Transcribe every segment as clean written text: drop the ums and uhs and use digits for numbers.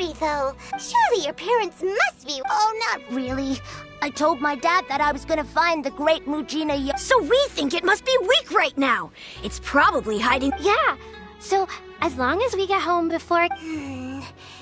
story, though. Surely your parents must be... Oh, not really. I told my dad that I was gonna find the great Mujina So we think it must be weak right now. It's probably hiding... Yeah, so as long as we get home before...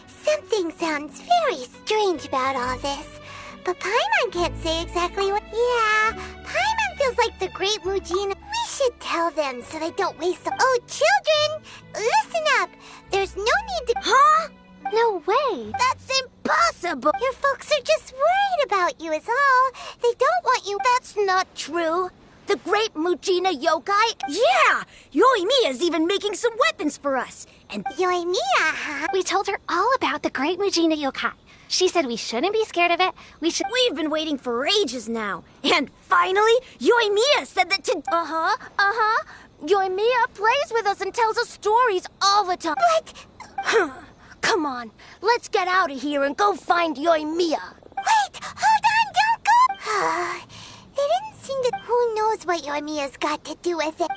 Something sounds very strange about all this. But Paimon can't say exactly what... Yeah, Paimon feels like the great Mujina. We should tell them so they don't waste... Oh, children! Listen up! There's no need to... Huh? No way! That's impossible! Your folks are just worried about you is all. They don't want you... That's not true. The great Mujina yokai? Yeah! Yoimiya's even making some weapons for us. And Yoimiya, huh? We told her all about the great Mujina yokai. She said we shouldn't be scared of it. We've been waiting for ages now. And finally, Yoimiya said that to... Yoimiya plays with us and tells us stories all the time. But... Come on, let's get out of here and go find Yoimiya. Wait, hold on, don't go! They didn't seem to... Who knows what Yoimiya's got to do with it?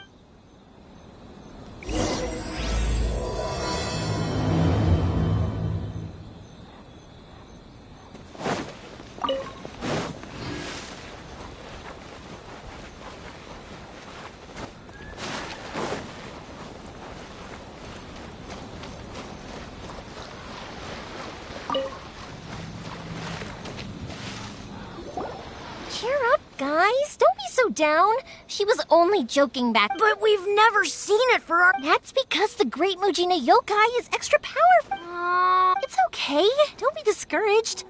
Cheer up, guys. Don't be so down. She was only joking back. But we've never seen it for our... That's because the great Mujina yokai is extra powerful. It's okay. Don't be discouraged.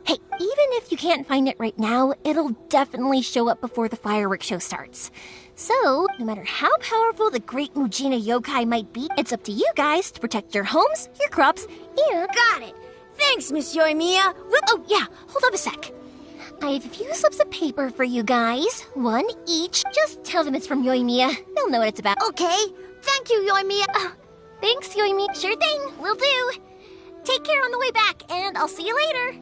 Hey, even if you can't find it right now, it'll definitely show up before the fireworks show starts. So, no matter how powerful the great Mujina yokai might be, it's up to you guys to protect your homes, your crops, and... Got it. Thanks, Miss Yoimiya. Oh, yeah. Hold up a sec. I have a few slips of paper for you guys. One each. Just tell them it's from Yoimiya. They'll know what it's about. Okay. Thank you, Yoimiya. Thanks, Yoimiya. Sure thing. Will do. Take care on the way back, and I'll see you later.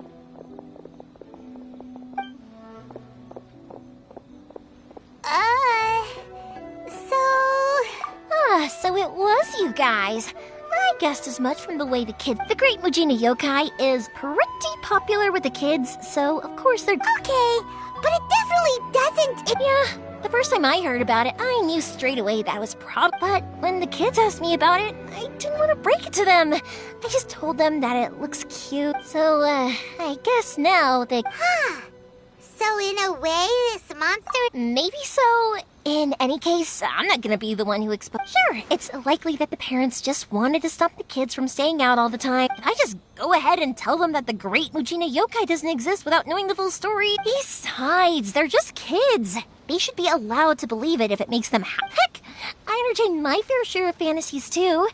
So it was you guys. I guessed as much from the way the kids... The great Mujina yokai is pretty popular with the kids, so of course they're... Okay, but it definitely doesn't... Yeah, the first time I heard about it, I knew straight away that was But when the kids asked me about it, I didn't want to break it to them. I just told them that it looks cute. So, I guess now they... So in a way, this monster... Maybe so. In any case, I'm not gonna be the one who exposes... Sure, it's likely that the parents just wanted to stop the kids from staying out all the time. I just go ahead and tell them that the great Mujina yokai doesn't exist without knowing the full story. Besides, they're just kids. They should be allowed to believe it if it makes them happy. Heck, I entertain my fair share of fantasies too.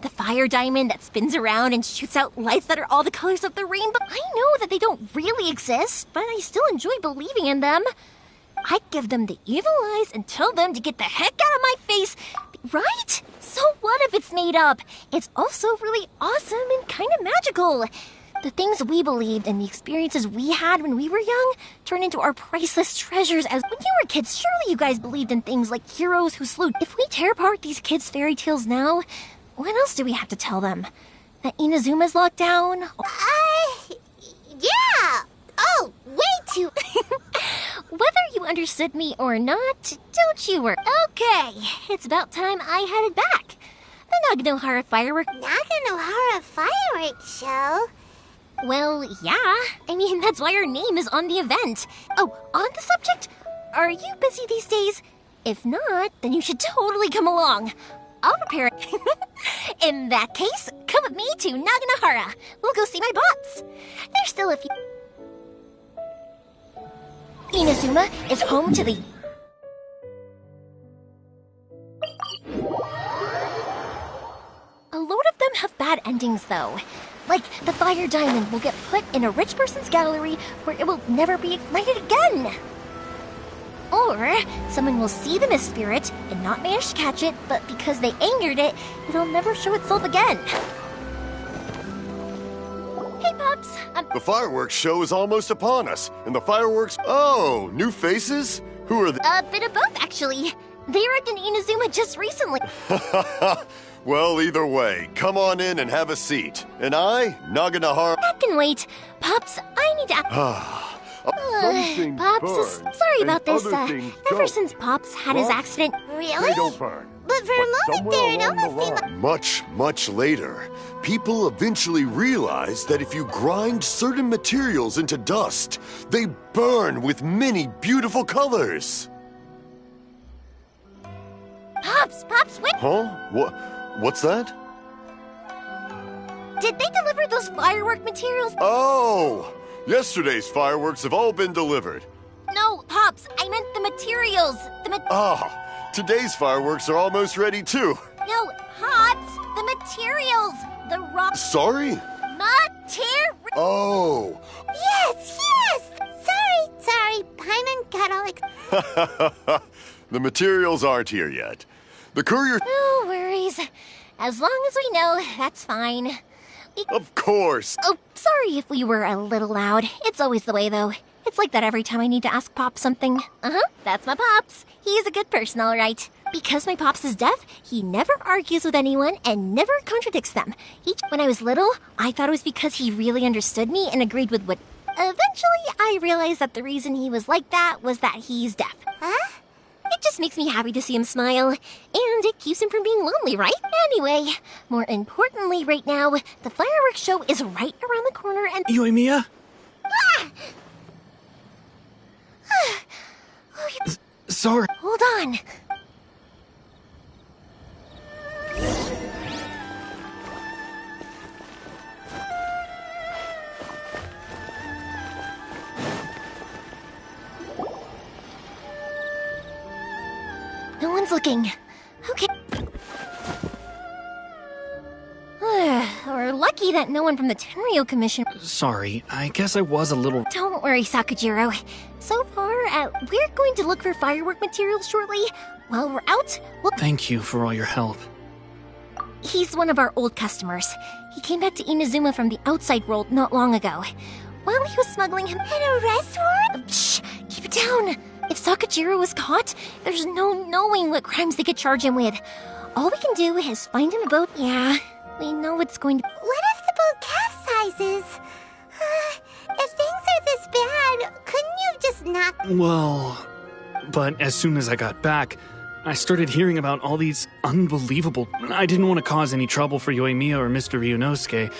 The fire diamond that spins around and shoots out lights that are all the colors of the rainbow. I know that they don't really exist, but I still enjoy believing in them. I'd give them the evil eyes and tell them to get the heck out of my face, right? So what if it's made up? It's also really awesome and kind of magical. The things we believed and the experiences we had when we were young turn into our priceless treasures as when you were kids. Surely you guys believed in things like heroes who slew. If we tear apart these kids' fairy tales now, what else do we have to tell them? That Inazuma's locked down? Yeah! Oh, way too... Whether you understood me or not, don't you worry. Okay, it's about time I headed back. The Naganohara fireworks... Naganohara fireworks show? Well, yeah. I mean, that's why our name is on the event. Oh, on the subject, are you busy these days? If not, then you should totally come along. I'll prepare it. In that case, come with me to Naganohara. We'll go see my bots. There's still a few... Inazuma is home to the... A load of them have bad endings, though. Like, the fire diamond will get put in a rich person's gallery where it will never be ignited again. Or, someone will see the mist spirit and not manage to catch it, but because they angered it, it'll never show itself again. Hey, pups! The fireworks show is almost upon us, and the fireworks... Oh, new faces? Who are they? A bit of both, actually. They arrived in Inazuma just recently. Well, either way, come on in and have a seat. And I, Naganahara... That can wait. Pops, I need to... Pops, sorry about this. Ever since Pops had his accident... Really? They don't burn. But for a moment there, it almost seemed like... Much later, people eventually realized that if you grind certain materials into dust, they burn with many beautiful colors. Pops, wait! Huh? What's that? Did they deliver those firework materials? Oh! Yesterday's fireworks have all been delivered. No, Pops, I meant the materials. Today's fireworks are almost ready too. No, Pops, the materials. The raw... Sorry? Oh. Yes! Sorry. Paimon got all The materials aren't here yet. The courier... No worries. As long as we know, that's fine. Of course. Oh, sorry if we were a little loud. It's always the way, though. It's like that every time I need to ask Pops something. That's my Pops. He's a good person, all right. Because my Pops is deaf, he never argues with anyone and never contradicts them. When I was little, I thought it was because he really understood me and agreed with what... Eventually, I realized that the reason he was like that was that he's deaf. Huh? It just makes me happy to see him smile, and it keeps him from being lonely, right? Anyway, more importantly right now, the fireworks show is right around the corner and... Yoimiya? Sorry. Hold on. No one's looking. Okay. We're lucky that no one from the Tenryo Commission... Sorry, I guess I was a little... Don't worry, Sakujiro. So far, we're going to look for firework materials shortly. While we're out, we'll... Thank you for all your help. He's one of our old customers. He came back to Inazuma from the outside world not long ago. While he was smuggling him... An arrest warrant? Shh! Keep it down! If Sakujiro was caught, there's no knowing what crimes they could charge him with. All we can do is find him a boat. Yeah, we know it's going to... What if the boat capsizes? If things are this bad, couldn't you just not... Well... But as soon as I got back, I started hearing about all these unbelievable... I didn't want to cause any trouble for Yoimiya or Mr. Ryunosuke,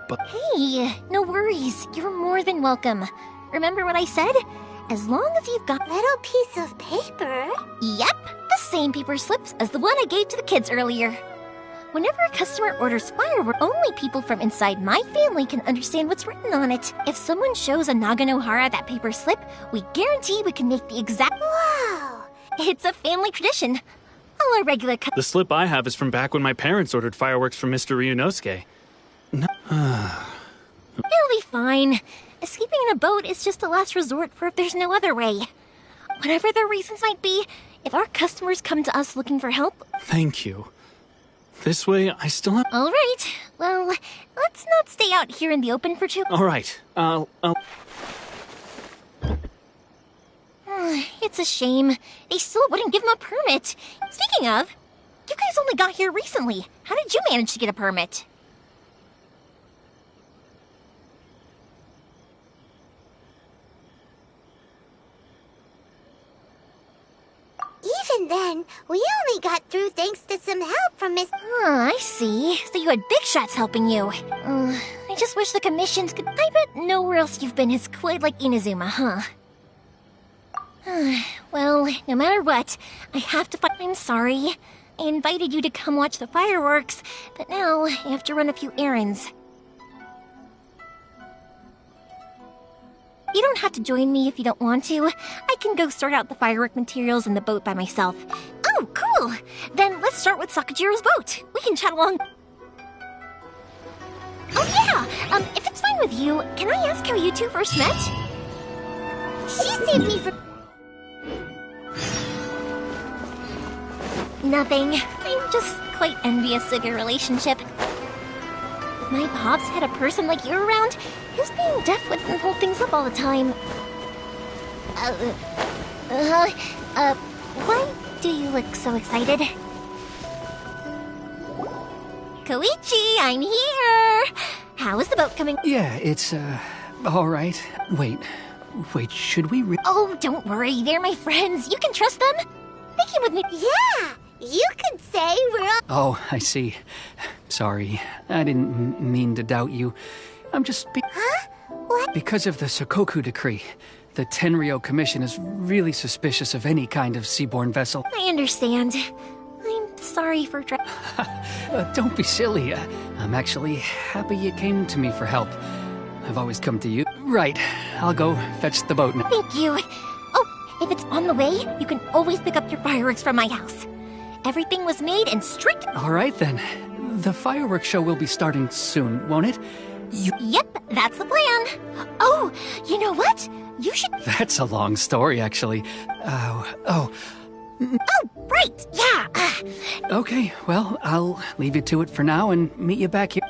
but... Hey, no worries. You're more than welcome. Remember what I said? As long as you've got... Little piece of paper? Yep, the same paper slips as the one I gave to the kids earlier. Whenever a customer orders fireworks, only people from inside my family can understand what's written on it. If someone shows a Naganohara that paper slip, we guarantee we can make the exact... Whoa! It's a family tradition. All our regular the slip I have is from back when my parents ordered fireworks from Mr. Ryunosuke. No. It'll be fine. Escaping in a boat is just a last resort for if there's no other way. Whatever their reasons might be, if our customers come to us looking for help... Thank you. This way, I still have... All right. Well, let's not stay out here in the open for too... All right. It's a shame. They still wouldn't give him a permit. Speaking of, you guys only got here recently. How did you manage to get a permit? Even then, we only got through thanks to some help from Miss... I see. So you had big shots helping you. I just wish the commissions could... I bet nowhere else you've been is quite like Inazuma, huh? Well, no matter what, I have to find... I'm sorry. I invited you to come watch the fireworks, but now I have to run a few errands. You don't have to join me if you don't want to. I can go sort out the firework materials in the boat by myself. Oh, cool! Then let's start with Sakujiro's boat. We can chat along... Oh yeah! If it's fine with you, can I ask how you two first met? She saved me from... Nothing. I'm just quite envious of your relationship. If my pops had a person like you around, his being deaf wouldn't hold things up all the time. Why do you look so excited? Koichi, I'm here! How is the boat coming? Yeah, it's, all right. Wait, should we Oh, don't worry, they're my friends. You can trust them. They came with me. Yeah, you could say we're on. Oh, I see. Sorry, I didn't mean to doubt you. I'm just Huh? What? Because of the Sokoku decree, the Tenryo Commission is really suspicious of any kind of seaborne vessel. I understand. I'm sorry for Don't be silly. I'm actually happy you came to me for help. I've always come to you. Right, I'll go fetch the boat now. Thank you. Oh, if it's on the way, you can always pick up your fireworks from my house. Everything was made and strict. All right, then. The fireworks show will be starting soon, won't it? Yep, that's the plan. Oh, you know what? You should... That's a long story, actually. Oh, right, yeah. Okay, well, I'll leave you to it for now and meet you back here.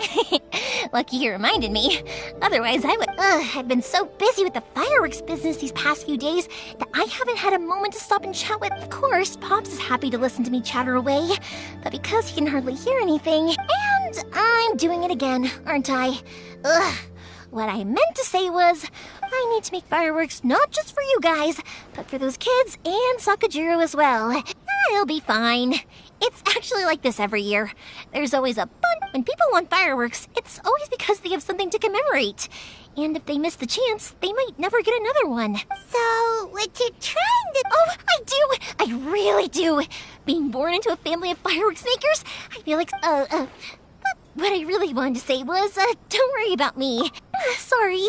Lucky you reminded me. Otherwise, I would... I've been so busy with the fireworks business these past few days that I haven't had a moment to stop and chat with... Of course, Pops is happy to listen to me chatter away, but because he can hardly hear anything... And I'm doing it again, aren't I? What I meant to say was, I need to make fireworks not just for you guys, but for those kids and Sakajiro as well. I'll be fine. It's actually like this every year. There's always a bunch. When people want fireworks, it's always because they have something to commemorate. And if they miss the chance, they might never get another one. So, what you're trying to... Oh, I do! I really do! Being born into a family of fireworks makers, I feel like, what I really wanted to say was, don't worry about me. Sorry.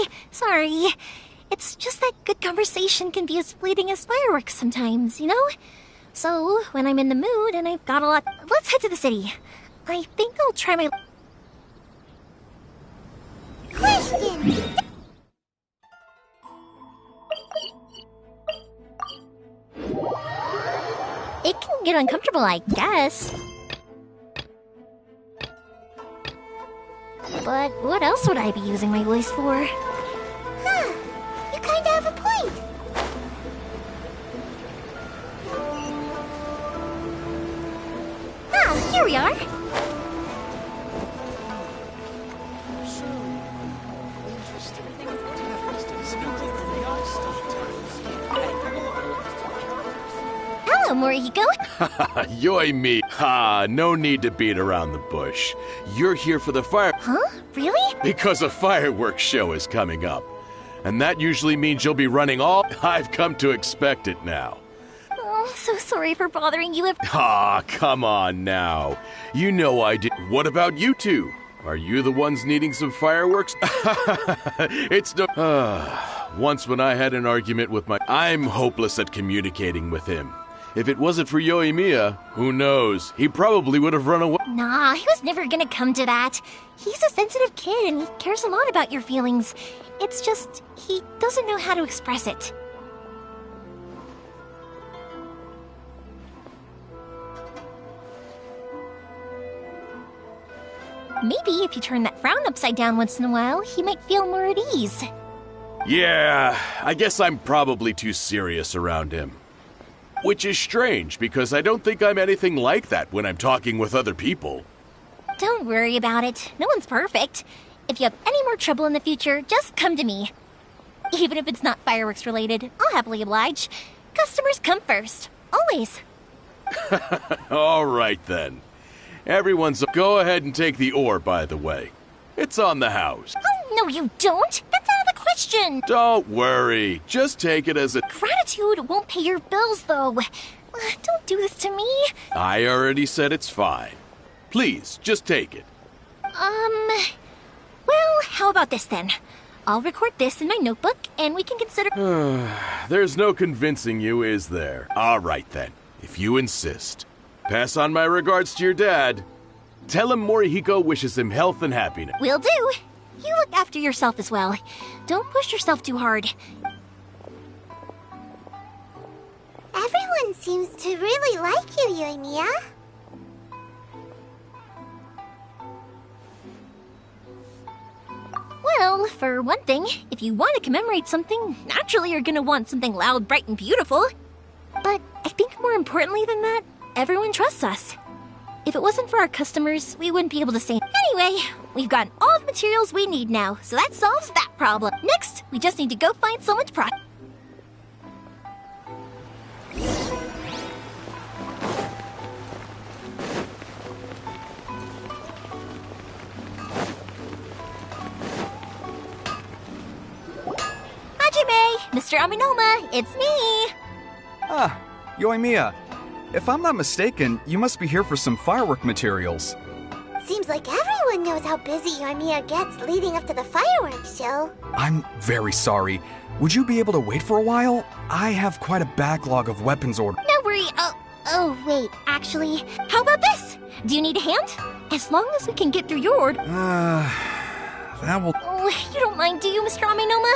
It's just that good conversation can be as fleeting as fireworks sometimes, you know? So, when I'm in the mood and I've got a lot... Let's head to the city. I think I'll try my... Question! It can get uncomfortable, I guess. But what else would I be using my voice for? Huh. You kinda have a point. Ah, here we are. Hello, Morihiko. Yoimi. Ha, no need to beat around the bush. You're here for the fire... Huh? Really? Because a fireworks show is coming up. And that usually means you'll be running all... I've come to expect it now. Oh, so sorry for bothering you. Ah, come on now. You know I did... What about you two? Are you the ones needing some fireworks? It's no... once when I had an argument with my... I'm hopeless at communicating with him. If it wasn't for Yoimiya, who knows? He probably would have run away. Nah, he was never gonna come to that. He's a sensitive kid and he cares a lot about your feelings. It's just, he doesn't know how to express it. Maybe if you turn that frown upside down once in a while, he might feel more at ease. Yeah, I guess I'm probably too serious around him. Which is strange, because I don't think I'm anything like that when I'm talking with other people. Don't worry about it. No one's perfect. If you have any more trouble in the future, just come to me. Even if it's not fireworks related, I'll happily oblige. Customers come first. Always. All right, then. Everyone's... Go ahead and take the ore, by the way. It's on the house. Oh, no you don't. That's out of the question. Don't worry. Just take it as a... Gratitude won't pay your bills, though. Don't do this to me. I already said it's fine. Please, just take it. Well, how about this then? I'll record this in my notebook, and we can consider... There's no convincing you, is there? All right, then. If you insist. Pass on my regards to your dad. Tell him Morihiko wishes him health and happiness. Will do. You look after yourself as well. Don't push yourself too hard. Everyone seems to really like you, Yoimiya. Well, for one thing, if you want to commemorate something, naturally you're gonna want something loud, bright, and beautiful. But I think more importantly than that, everyone trusts us. If it wasn't for our customers, we wouldn't be able to stay. Anyway, we've gotten all the materials we need now, so that solves that problem. Next, we just need to go find someone's product. Hajime! Mr. Aminoma, it's me! Ah, Yoimiya. If I'm not mistaken, you must be here for some firework materials. Seems like everyone knows how busy Yoimiya gets leading up to the fireworks show. I'm very sorry. Would you be able to wait for a while? I have quite a backlog of weapons orders. No worry. Oh, wait. Actually, how about this? Do you need a hand? As long as we can get through your order. That will... Oh, you don't mind, do you, Mr. Aminoma?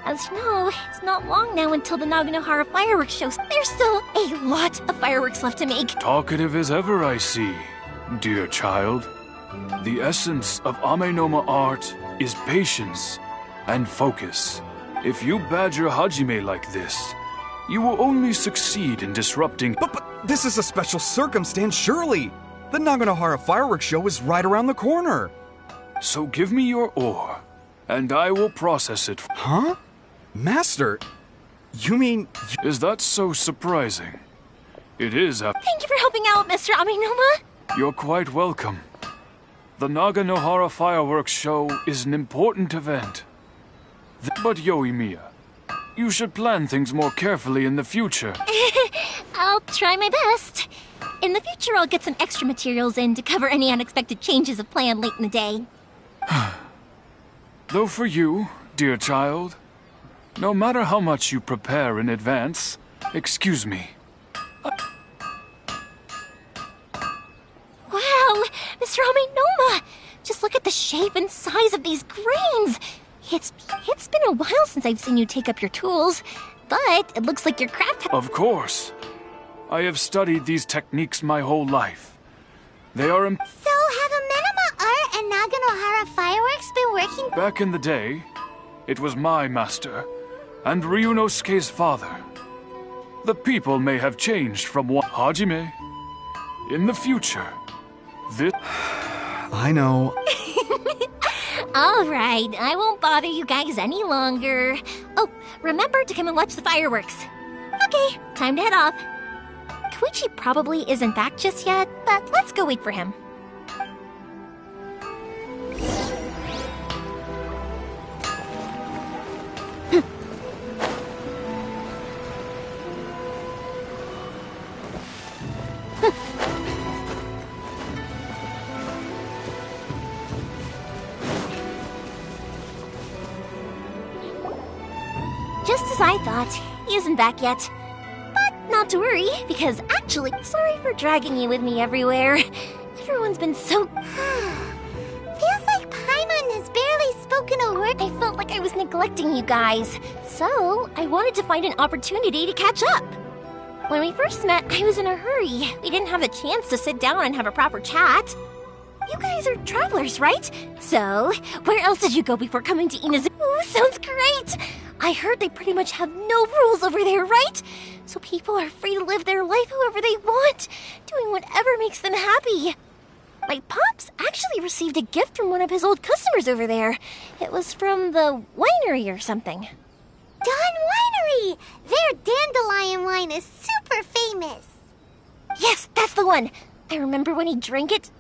As you know, it's not long now until the Naganohara fireworks show. There's still a lot of fireworks left to make. Talkative as ever, I see, dear child. The essence of Amenoma art is patience and focus. If you badger Hajime like this, you will only succeed in disrupting... But this is a special circumstance, surely! The Naganohara fireworks show is right around the corner! So give me your ore, and I will process it. Huh? Master, you mean... Is that so surprising? It is a... Thank you for helping out, Mr. Aminoma. You're quite welcome. The Naganohara fireworks show is an important event. But Yoimiya, you should plan things more carefully in the future. I'll try my best. In the future, I'll get some extra materials in to cover any unexpected changes of plan late in the day. Though for you, dear child, no matter how much you prepare in advance, excuse me. Wow, Mr. Aminoma! Just look at the shape and size of these grains! It's been a while since I've seen you take up your tools, but it looks like your craft... Of course. I have studied these techniques my whole life. They are... So have Amenoma art and Naganohara fireworks been working? Back in the day, it was my master, and Ryunosuke's father. The people may have changed from one... Hajime, in the future, this... I know. All right, I won't bother you guys any longer. Oh, remember to come and watch the fireworks. Okay, time to head off. Koichi probably isn't back just yet, but let's go wait for him. Just as I thought, he isn't back yet. But not to worry, because actually, sorry for dragging you with me everywhere. Everyone's been so... Feels like Paimon has barely spoken a word. I felt like I was neglecting you guys, so I wanted to find an opportunity to catch up. When we first met, I was in a hurry. We didn't have a chance to sit down and have a proper chat. You guys are travelers, right? So, where else did you go before coming to Inazu? Ooh, sounds great! I heard they pretty much have no rules over there, right? So people are free to live their life however they want, doing whatever makes them happy. My pops actually received a gift from one of his old customers over there. It was from the winery or something. Dawn Winery! Their dandelion wine is super famous. Yes, that's the one. I remember when he drank it.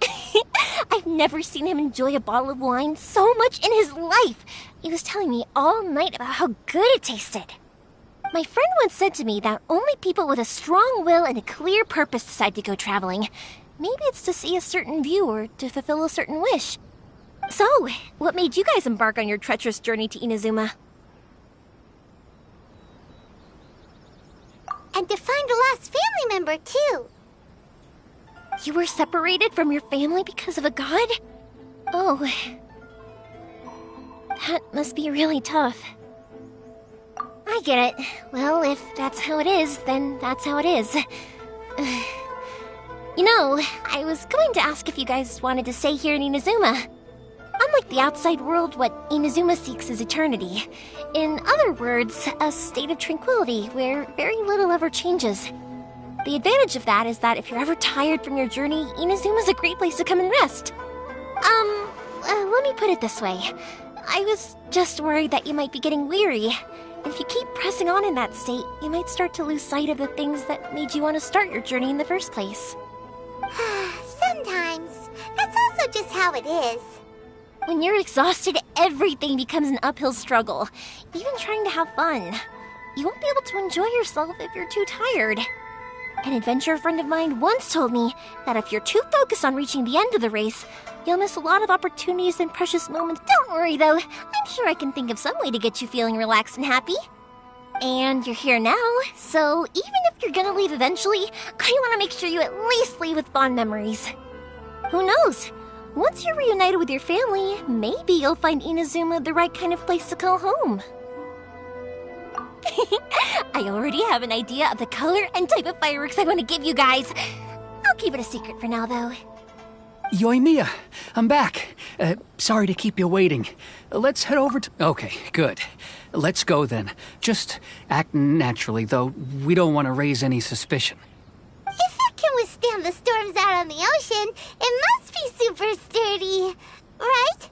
I've never seen him enjoy a bottle of wine so much in his life. He was telling me all night about how good it tasted. My friend once said to me that only people with a strong will and a clear purpose decide to go traveling. Maybe it's to see a certain view or to fulfill a certain wish. So, what made you guys embark on your treacherous journey to Inazuma? And to find a lost family member, too. You were separated from your family because of a god? Oh. That must be really tough. I get it. Well, if that's how it is, then that's how it is. You know, I was going to ask if you guys wanted to stay here in Inazuma. Unlike the outside world, what Inazuma seeks is eternity. In other words, a state of tranquility where very little ever changes. The advantage of that is that if you're ever tired from your journey, Inazuma's a great place to come and rest. Let me put it this way. I was just worried that you might be getting weary. If you keep pressing on in that state, you might start to lose sight of the things that made you want to start your journey in the first place. Sometimes. That's also just how it is. When you're exhausted, everything becomes an uphill struggle, even trying to have fun. You won't be able to enjoy yourself if you're too tired. An adventurer friend of mine once told me that if you're too focused on reaching the end of the race, you'll miss a lot of opportunities and precious moments. Don't worry though, I'm sure I can think of some way to get you feeling relaxed and happy. And you're here now, so even if you're gonna leave eventually, I want to make sure you at least leave with fond memories. Who knows? Once you're reunited with your family, maybe you'll find Inazuma the right kind of place to call home. I already have an idea of the color and type of fireworks I want to give you guys. I'll keep it a secret for now, though. Yoimiya, I'm back. Sorry to keep you waiting. Let's head over to... Okay, good. Let's go then. Just act naturally, though. We don't want to raise any suspicion. If it can withstand the storms out on the ocean, it must be super sturdy, right?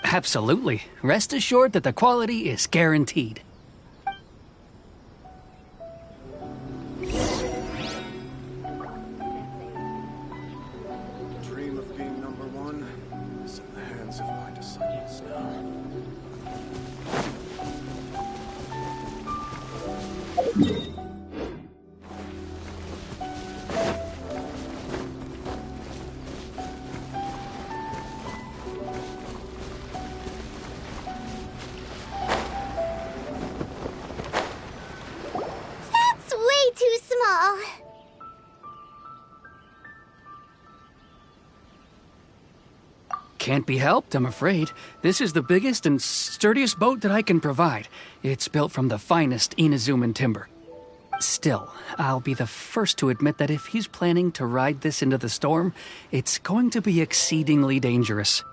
Absolutely. Rest assured that the quality is guaranteed. That's way too small. Can't be helped, I'm afraid. This is the biggest and sturdiest boat that I can provide. It's built from the finest Inazuman timber. Still, I'll be the first to admit that if he's planning to ride this into the storm, it's going to be exceedingly dangerous.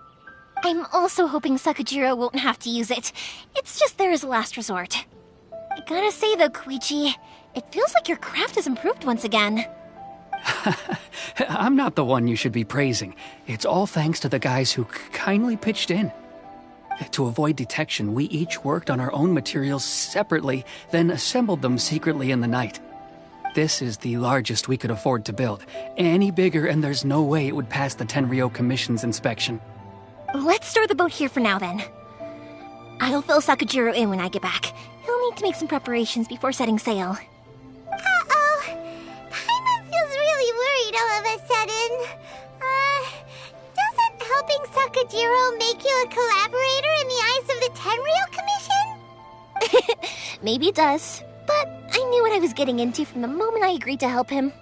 I'm also hoping Sakajiro won't have to use it. It's just there as a last resort. I gotta say though, Koichi, it feels like your craft has improved once again. I'm not the one you should be praising. It's all thanks to the guys who kindly pitched in. To avoid detection, we each worked on our own materials separately, then assembled them secretly in the night. This is the largest we could afford to build. Any bigger and there's no way it would pass the Tenryou Commission's inspection. Let's store the boat here for now then. I'll fill Sakajiro in when I get back. He'll need to make some preparations before setting sail. Uh-oh. Paimon feels really worried all of a sudden. Doesn't helping Sakajiro make you a collaborator in the eyes of the Tenryou Commission? Maybe it does, but I knew what I was getting into from the moment I agreed to help him.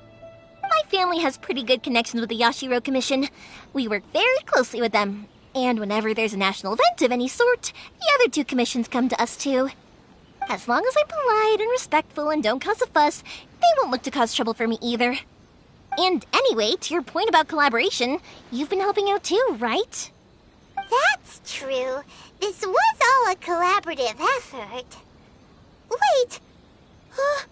My family has pretty good connections with the Yashiro Commission. We work very closely with them, and whenever there's a national event of any sort, the other two commissions come to us too. As long as I'm polite and respectful and don't cause a fuss, they won't look to cause trouble for me either. And anyway, to your point about collaboration, you've been helping out too, right? That's true. This was all a collaborative effort. Wait! Oh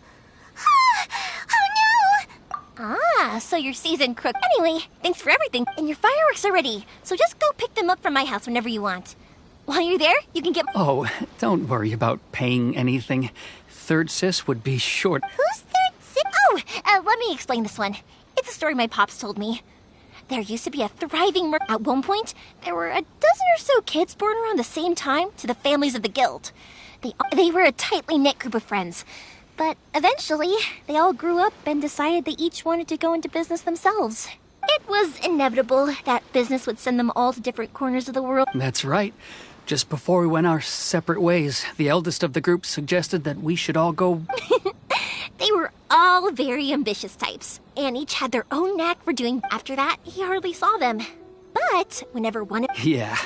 no! Ah, so you're seasoned crook. Anyway, thanks for everything, and your fireworks are ready, so just go pick them up from my house whenever you want. While you're there, you can get... Oh, don't worry about paying anything. Third Sis would be short. Who's Third Sis? Oh, let me explain this one. It's a story my pops told me. There used to be a thriving At one point, there were a dozen or so kids born around the same time to the families of the guild. They were a tightly knit group of friends. But eventually, they all grew up and decided they each wanted to go into business themselves. It was inevitable that business would send them all to different corners of the world. That's right. Just before we went our separate ways, the eldest of the group suggested that we should all go... They were all very ambitious types, and each had their own knack for doing. After that, he hardly saw them. But whenever one of... Yeah,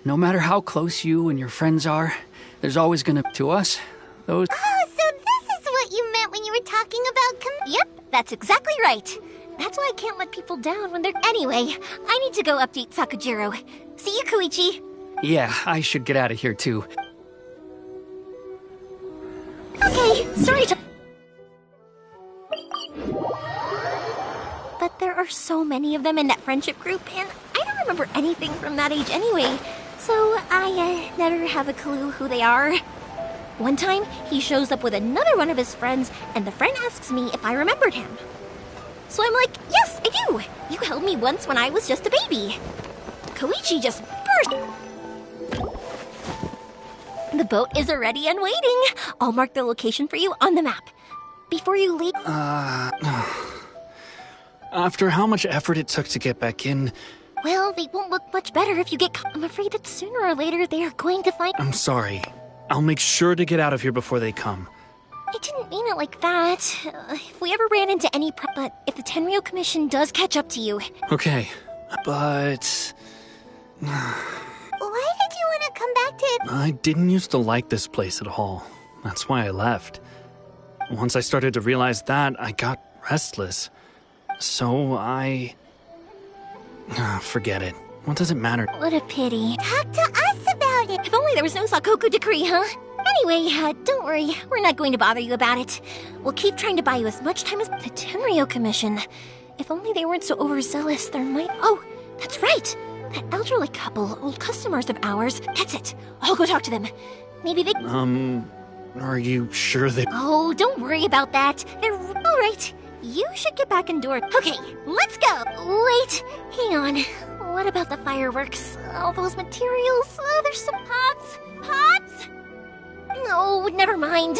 no matter how close you and your friends are, there's always gonna... To us, those... Oh, so this is what you meant when you were talking about Yep, that's exactly right. That's why I can't let people down when they're... Anyway, I need to go update Sakajiro. See you, Koichi. Yeah, I should get out of here too. Okay, sorry to... so many of them in that friendship group, and I don't remember anything from that age anyway, so I never have a clue who they are. One time, he shows up with another one of his friends, and the friend asks me if I remembered him. So I'm like, yes, I do! You held me once when I was just a baby. Koichi just burst. The boat is ready and waiting. I'll mark the location for you on the map. Before you leave... After how much effort it took to get back in... Well, they won't look much better if you get caught. I'm afraid that sooner or later they are going to find... I'm sorry. I'll make sure to get out of here before they come. I didn't mean it like that. If we ever ran into any but if the Tenryo Commission does catch up to you... Okay, but... Why did you want to come back to... I didn't used to like this place at all. That's why I left. Once I started to realize that, I got restless. So I... forget it. What does it matter? What a pity. Talk to us about it. If only there was no Sakoku decree, huh? Anyway, don't worry. We're not going to bother you about it. We'll keep trying to buy you as much time as the Tenryo Commission. If only they weren't so overzealous, there might... Oh, that's right! That elderly couple, old customers of ours. That's it. I'll go talk to them. Maybe they... Are you sure they... Oh, don't worry about that. They're all right. You should get back indoors. Okay, let's go. Wait, hang on. What about the fireworks? All those materials? Oh, there's some pots. Pots? No, never mind.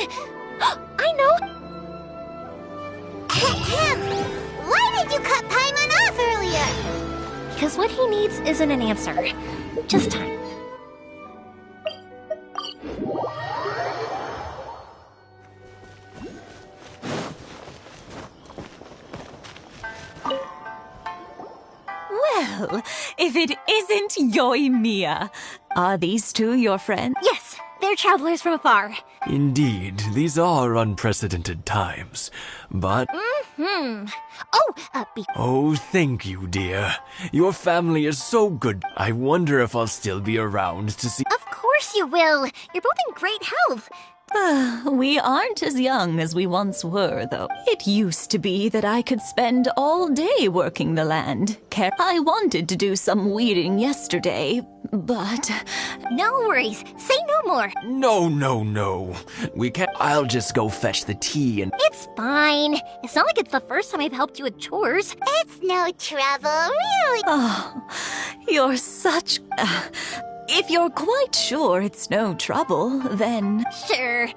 I know. Why did you cut Paimon off earlier? Because what he needs isn't an answer. Just time. Well, if it isn't Yoimiya, are these two your friends? Yes, they're travelers from afar. Indeed, these are unprecedented times, but... Oh, thank you, dear. Your family is so good. I wonder if I'll still be around to see... Of course you will. You're both in great health. We aren't as young as we once were, though. It used to be that I could spend all day working the land. I wanted to do some weeding yesterday, but... No worries. Say no more. No. We can't... I'll just go fetch the tea and... It's fine. It's not like it's the first time I've helped you with chores. It's no trouble, really. Oh, you're such... If you're quite sure it's no trouble, then... Sure.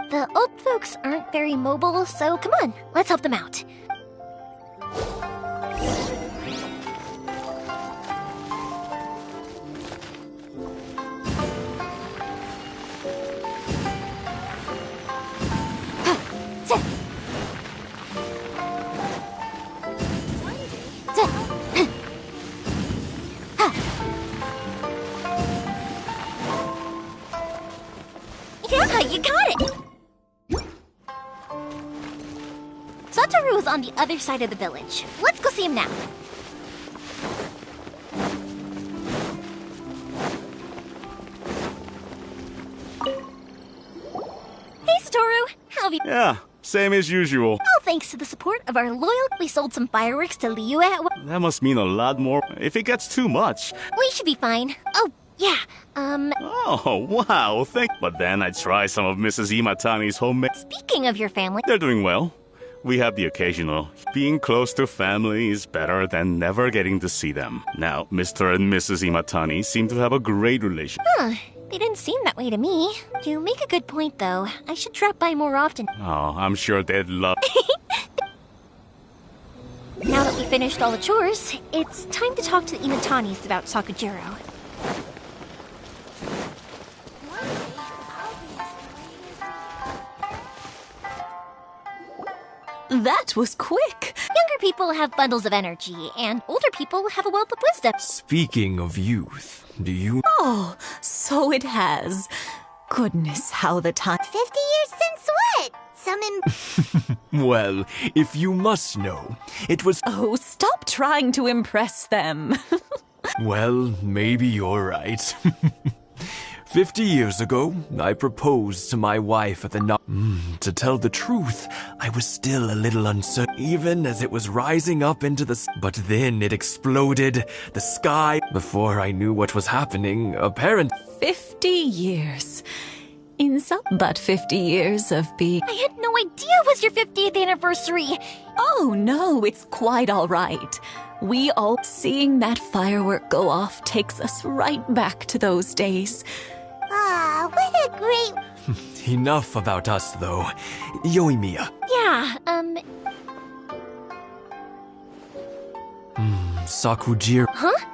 The old folks aren't very mobile, so come on, let's help them out. Yeah, you got it! Satoru's on the other side of the village. Let's go see him now. Hey, Satoru! How have you... Yeah, same as usual. All thanks to the support of our loyal... We sold some fireworks to Liu at... That must mean a lot more if it gets too much. We should be fine. Oh, yeah, Oh, wow, But then I try some of Mrs. Imatani's homemade... Speaking of your family... They're doing well. We have the occasional. Being close to family is better than never getting to see them. Now, Mr. and Mrs. Imatani seem to have a great relation. Huh, they didn't seem that way to me. You make a good point, though. I should drop by more often. Oh, I'm sure they'd love... Now that we finished all the chores, it's time to talk to the Imatanis about Sakujiro. That was quick. Younger people have bundles of energy, and older people have a wealth of wisdom. Speaking of youth, do you... Oh, so it has. Goodness, how the time... 50 years since what? Well, if you must know, it was... Oh, stop trying to impress them. Well, maybe you're right. 50 years ago, I proposed to my wife at the To tell the truth, I was still a little uncertain, even as it was rising up into the but then it exploded, the sky. Before I knew what was happening, 50 years. But 50 years of being... I had no idea it was your 50th anniversary. Oh, no, it's quite all right. We all... Seeing that firework go off takes us right back to those days. Ah, what a great... Enough about us, though. Yoimiya. Yeah, Sakujiro. Huh?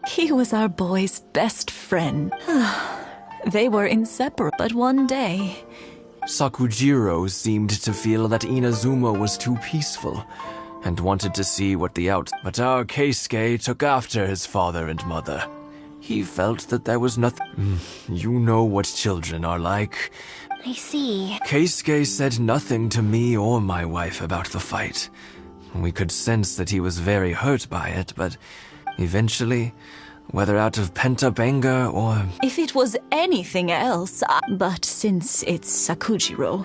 He was our boy's best friend. They were inseparable, but one day... Sakujiro seemed to feel that Inazuma was too peaceful, and wanted to see what the But our Keisuke took after his father and mother. He felt that there was nothing... You know what children are like. I see. Keisuke said nothing to me or my wife about the fight. We could sense that he was very hurt by it, but eventually, whether out of pent-up anger or... If it was anything else, but since it's Sakujiro,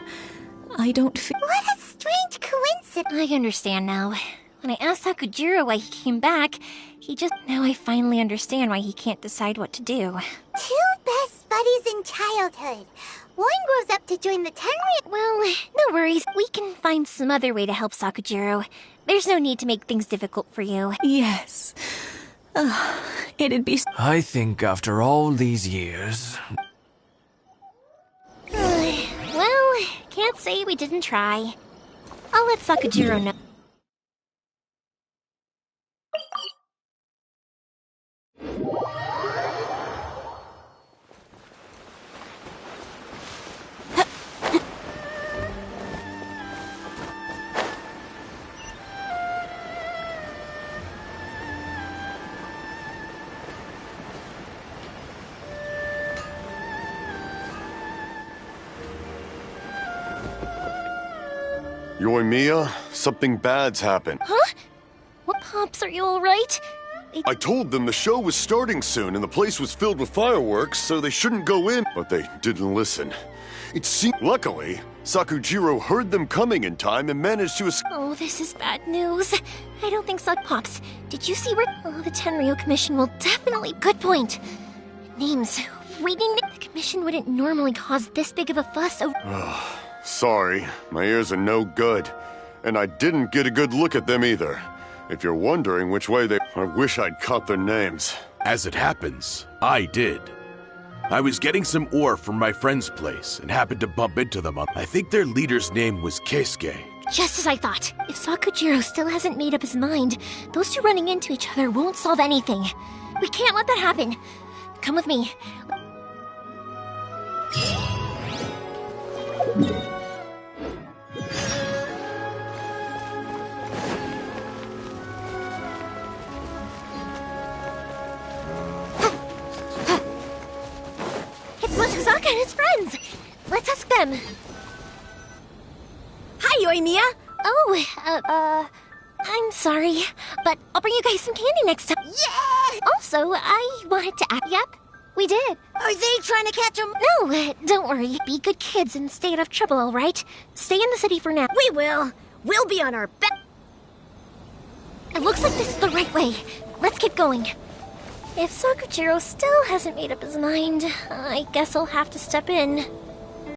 I don't feel... What a strange coincidence. I understand now. When I asked Sakujiro why he came back, he just... Now I finally understand why he can't decide what to do. Two best buddies in childhood. One grows up to join the Tenryou. Well, no worries. We can find some other way to help Sakujiro. There's no need to make things difficult for you. Yes. It'd be... I think after all these years... Well, can't say we didn't try. I'll let Sakujiro know. Yoimiya, something bad's happened. Huh? What, Pops, are you alright? I told them the show was starting soon and the place was filled with fireworks, so they shouldn't go in, but they didn't listen. It seemed... Luckily, Sakujiro heard them coming in time and managed to escape. Oh, this is bad news. I don't think so. Pops, did you see where... Oh, the Tenryou Commission will definitely... Good point. Names. Reading the commission wouldn't normally cause this big of a fuss over... Sorry, my ears are no good. And I didn't get a good look at them either. If you're wondering which way they... I wish I'd caught their names. As it happens, I did. I was getting some ore from my friend's place and happened to bump into them. I think their leader's name was Keisuke. Just as I thought. If Sakujiro still hasn't made up his mind, those two running into each other won't solve anything. We can't let that happen. Come with me. It's Mochizaka and his friends. Let's ask them. Hi, Yoimiya. Oh, I'm sorry, but I'll bring you guys some candy next time. Yeah! Also, I wanted to ask... Yep, we did. Are they trying to catch him? No, don't worry. Be good kids and stay out of trouble, all right? Stay in the city for now. We will. We'll be on our best. It looks like this is the right way. Let's keep going. If Sakujiro still hasn't made up his mind, I guess I'll have to step in.